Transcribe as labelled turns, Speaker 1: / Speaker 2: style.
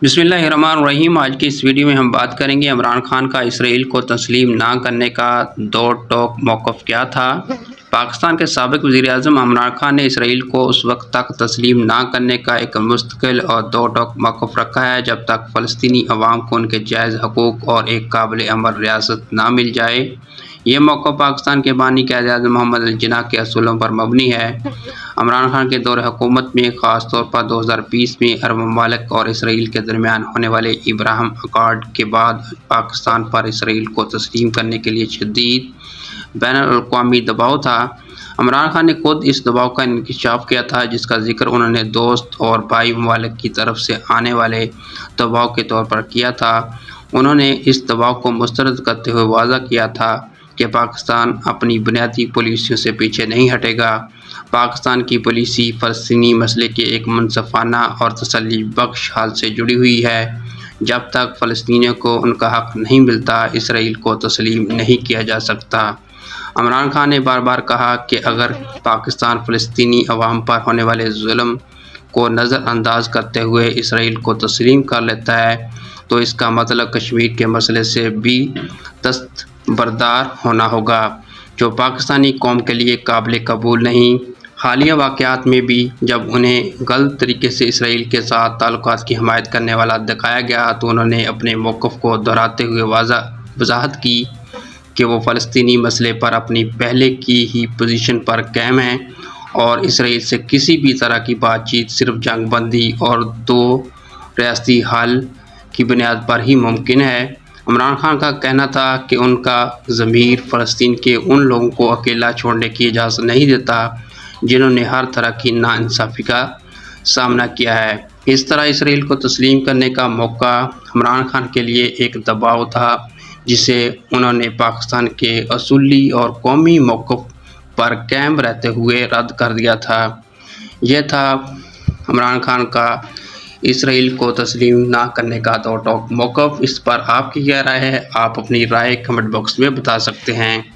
Speaker 1: बिस्मिल्लाहिर्रहमानिर्रहीम। आज की इस वीडियो में हम बात करेंगे इमरान खान का इसराइल को तस्लीम ना करने का दो टोक मौक़िफ़ क्या था। पाकिस्तान के साबिक़ वज़ीर-ए-आज़म इमरान खान ने इसराइल को उस वक्त तक तस्लीम ना करने का एक मुस्तकिल और दो टोक मौक़िफ़ रखा है जब तक फ़लस्तीनी अवाम को उनके जायज़ हकूक़ और एक काबिल अमल रियासत ना मिल जाए। ये मौक़िफ़ पाकिस्तान के बानी क़ायद-ए-आज़म मोहम्मद अली जिन्नाह के असूलों पर मबनी है। इमरान खान के दौर हुकूमत में ख़ास तौर पर 2020 में अरब ममालिक और इसराइल के दरमियान होने वाले इब्राहिम अकॉर्ड के बाद पाकिस्तान पर इसराइल को तस्लीम करने के लिए शदीद बैनुल-अक़वामी दबाव था। इमरान खान ने खुद इस दबाव का इंकशाफ किया था, जिसका जिक्र उन्होंने दोस्त और भाई ममालिक की तरफ से आने वाले दबाव के तौर पर किया था। उन्होंने इस दबाव को मुस्तरद करते हुए वाज़ा किया था कि पाकिस्तान अपनी बुनियादी पॉलिसियों से पीछे नहीं हटेगा। पाकिस्तान की पॉलिसी फ़लस्तीनी मसले के एक मुनसफ़ाना और तसल्ली बख्श हल से जुड़ी हुई है। जब तक फ़लस्तीनियों को उनका हक़ नहीं मिलता, इसराइल को तस्लीम नहीं किया जा सकता। इमरान खान ने बार बार कहा कि अगर पाकिस्तान फ़लस्तीनी अवाम पर होने वाले जुल्म को नज़रअंदाज करते हुए इसराइल को तस्लीम कर लेता है तो इसका मतलब कश्मीर के मसले से भी दस्तबरदार होना होगा, जो पाकिस्तानी कौम के लिए काबिल कबूल नहीं। हालिया वाक़यात में भी जब उन्हें गलत तरीके से इसराइल के साथ ताल्लुकात की हमायत करने वाला दिखाया गया तो उन्होंने अपने मौक़िफ़ को दोहराते हुए वज़ाहत की कि वो फ़लस्तीनी मसले पर अपनी पहले की ही पोजीशन पर कायम हैं और इसराइल से किसी भी तरह की बातचीत सिर्फ जंग बंदी और दो रियासती हल की बुनियाद पर ही मुमकिन है। इमरान खान का कहना था कि उनका ज़मीर फ़लस्तीन के उन लोगों को अकेला छोड़ने की इजाज़त नहीं देता जिन्होंने हर तरह की नाइंसाफ़ी का सामना किया है। इस तरह इसराइल को तस्लीम करने का मौका इमरान खान के लिए एक दबाव था, जिसे उन्होंने पाकिस्तान के असूली और कौमी मौक़िफ़ पर कायम रहते हुए रद्द कर दिया था। यह था इमरान खान का इसराइल को तस्लीम ना करने का दो टोक मौक़िफ़। इस पर आपकी क्या राय है? आप अपनी राय कमेंट बॉक्स में बता सकते हैं।